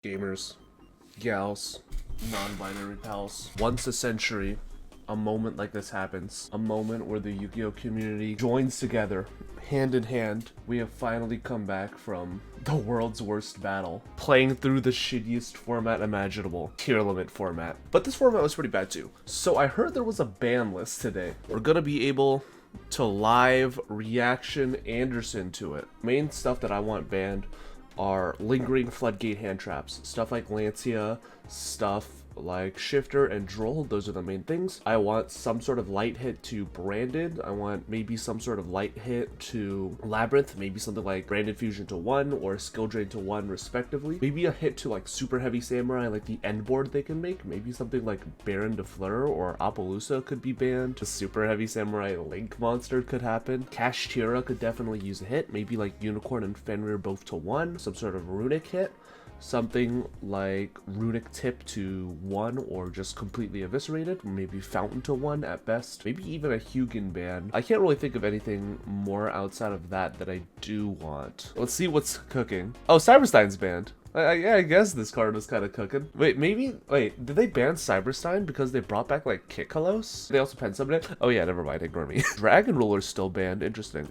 Gamers, gals, non-binary pals. Once a century, a moment like this happens. A moment where the Yu-Gi-Oh community joins together, hand in hand. We have finally come back from the world's worst battle, playing through the shittiest format imaginable, tier limit format. But this format was pretty bad too. So I heard there was a ban list today. We're gonna be able to live reaction Anderson to it. Main stuff that I want banned are lingering floodgate hand traps. Stuff like Lancia, stuff like Shifter and Droll, those are the main things. I want some sort of light hit to Branded. I want maybe some sort of light hit to Labyrinth, maybe something like Branded Fusion to 1 or Skill Drain to 1 respectively. Maybe a hit to like Super Heavy Samurai, like the end board they can make. Maybe something like Baron de Fleur or Appaloosa could be banned. The Super Heavy Samurai Link monster could happen. Kashtira could definitely use a hit. Maybe like Unicorn and Fenrir both to 1. Some sort of runic hit. Something like Runic Tip to 1 or just completely eviscerated. Maybe Fountain to 1 at best. Maybe even a Hugin ban. I can't really think of anything more outside of that I do want. Let's see what's cooking. Oh, Cyberstein's banned. Yeah, I guess this card was kind of cooking. Wait, did they ban Cyberstein because they brought back like Kitkalos? They also pen summoned it? Oh yeah, never mind, ignore me. Dragon Roller's still banned, interesting.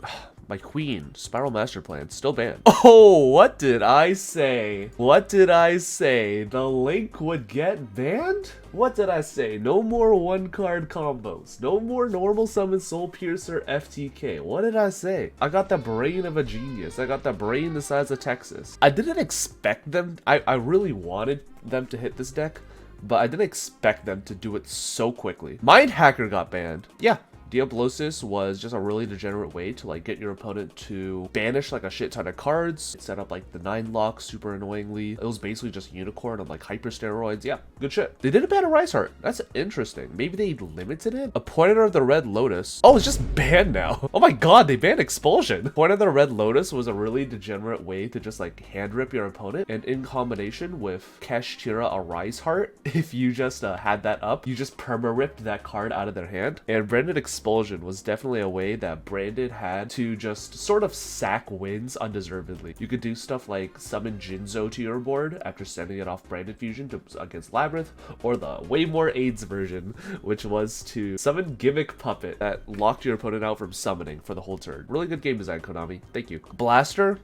My queen, Spiral Master Plan, still banned. Oh, what did I say? What did I say? The Link would get banned? What did I say? No more one-card combos. No more normal summon Soul Piercer FTK. What did I say? I got the brain of a genius. I got the brain the size of Texas. I didn't expect them. I really wanted them to hit this deck, but I didn't expect them to do it so quickly. Mind Hacker got banned. Yeah. Diablosis was just a really degenerate way to like get your opponent to banish like a shit ton of cards. It set up like the 9 lock super annoyingly. It was basically just Unicorn on like hyper steroids. Yeah, good shit. They didn't ban a Rise Heart. That's interesting. Maybe they limited it? A Pointer of the Red Lotus. Oh, it's just banned now. Oh my god, they banned Expulsion. Pointer of the Red Lotus was a really degenerate way to just like hand rip your opponent, and in combination with Kashtira a Rise Heart, if you just had that up, you just perma ripped that card out of their hand. And Branded Expulsion was definitely a way that Branded had to just sort of sack wins undeservedly. You could do stuff like summon Jinzo to your board after sending it off Branded Fusion against Labyrinth, or the way more AIDS version, which was to summon Gimmick Puppet that locked your opponent out from summoning for the whole turn. Really good game design, Konami. Thank you. Blaster?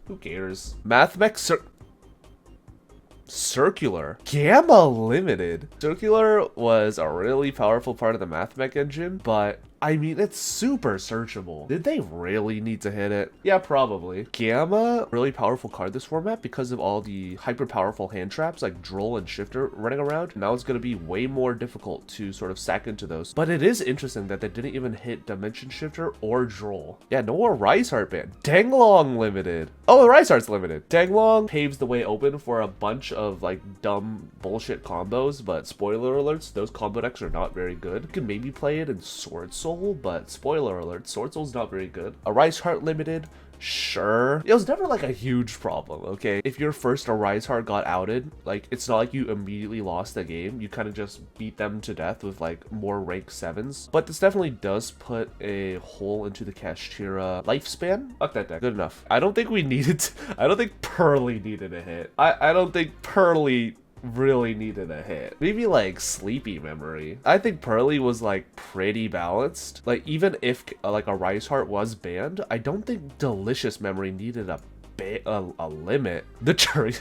Who cares? Mathmech Circular. Gamma Limited. Circular was a really powerful part of the Mathmech engine, but I mean, it's super searchable. Did they really need to hit it? Yeah, probably. Gamma, really powerful card this format because of all the hyper powerful hand traps like Droll and Shifter running around. Now it's going to be way more difficult to sort of sack into those. But it is interesting that they didn't even hit Dimension Shifter or Droll. Yeah, no more Rise Heart ban. Danglong limited. Oh, the Rise Heart's limited. Danglong paves the way open for a bunch of like dumb bullshit combos, but spoiler alerts, those combo decks are not very good. You can maybe play it in Sword Soul, but spoiler alert, Sword Soul's not very good. A Rise Heart limited, sure. It was never like a huge problem, okay? If your first Rise Heart got outed, like it's not like you immediately lost the game. You kind of just beat them to death with like more rank 7s. But this definitely does put a hole into the Kashtira lifespan. Fuck that deck. Good enough. I don't think we needed I don't think Pearly needed a hit. I don't think Pearly really needed a hit. Maybe like Sleepy Memory. I think Pearly was like pretty balanced. Like even if like a Rise Heart was banned, I don't think Delicious Memory needed a limit. The tree.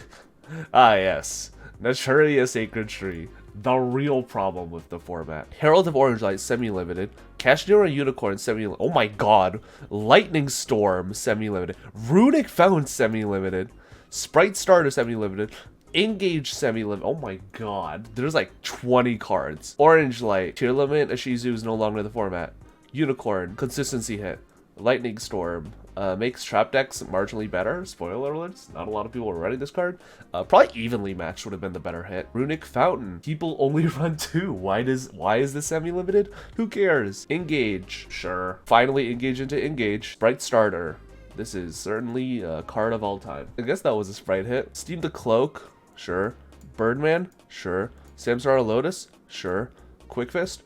Ah yes, Naturia Sacred Tree. The real problem with the format. Herald of Orange Light semi-limited. Kashtira Unicorn semi-limited. Oh my god. Lightning Storm semi-limited. Runic Fountain semi-limited. Sprite Starter semi-limited. Engage semi-limit. Oh my god. There's like 20 cards. Orange Light. Tier limit. Ashizu is no longer the format. Unicorn. Consistency hit. Lightning Storm. Makes trap decks marginally better. Spoiler alerts. Not a lot of people were running this card. Probably evenly matched would have been the better hit. Runic Fountain. People only run 2. Why is this semi-limited? Who cares? Engage. Sure. Finally engage into Engage. Sprite Starter. This is certainly a card of all time. I guess that was a Sprite hit. Steam the Cloak. Sure. Birdman? Sure. Samsara Lotus? Sure. Quick Fix?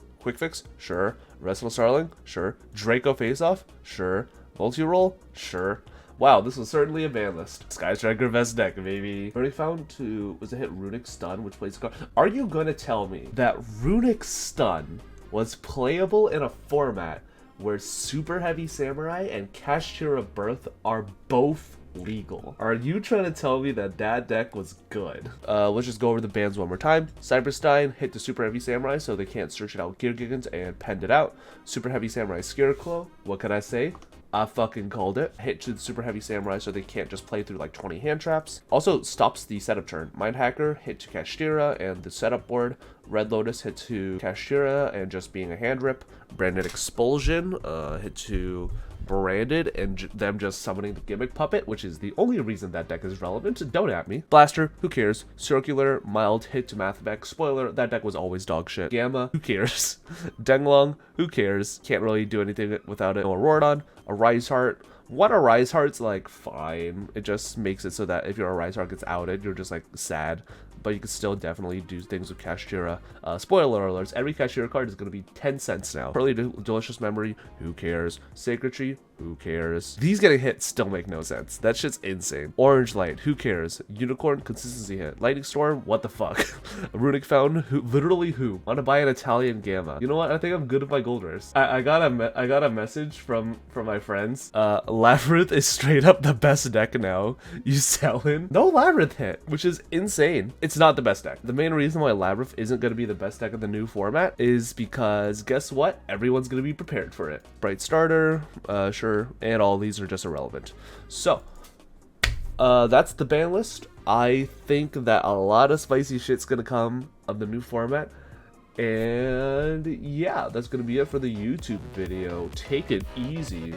Sure. Restless Starling? Sure. Draco Face Off? Sure. Multi-Roll? Sure. Wow, this was certainly a ban list. Sky Striker best deck, baby. Already found to, was it hit Runic Stun, which plays card? Are you gonna tell me that Runic Stun was playable in a format where Super Heavy Samurai and Kashtira Birth are both legal? Are you trying to tell me that that deck was good? Let's just go over the bans one more time. Cyberstein hit the Super Heavy Samurai so they can't search it out Gear Gigant and penned it out. Super Heavy Samurai Scarecrow, what can I say? I fucking called it. Hit to the Super Heavy Samurai so they can't just play through like 20 hand traps. Also stops the setup turn. Mind Hacker hit to Kashtira and the setup board. Red Lotus hit to Kashtira and just being a hand rip. Branded Expulsion hit to Branded and them just summoning the Gimmick Puppet, which is the only reason that deck is relevant. Don't at me. Blaster, who cares? Circular, mild hit to Mathmech. Spoiler, that deck was always dog shit. Gamma, who cares? Denglong, who cares? Can't really do anything without it. Auroradon, a Rise Heart. One Arise Heart's like fine. It just makes it so that if your Arise Heart gets outed, you're just like sad. But you can still definitely do things with Kashtira. Spoiler alerts, every Kashtira card is going to be 10 cents now. Early Delicious Memory, who cares? Sacred Tree, who cares? These getting hit still make no sense. That shit's insane. Orange Light, who cares? Unicorn, consistency hit. Lightning Storm, what the fuck? Runic Fountain, who? Literally who? Want to buy an Italian Gamma. You know what? I think I'm good with my gold rares. I got a message from my friends. Labyrinth is straight up the best deck now. You selling? No Labyrinth hit, which is insane. It's not the best deck. The main reason why Labyrinth isn't going to be the best deck of the new format is because guess what? Everyone's going to be prepared for it. Bright Starter, sure, and all these are just irrelevant. So, that's the ban list. I think that a lot of spicy shit's going to come of the new format. And yeah, that's going to be it for the YouTube video. Take it easy.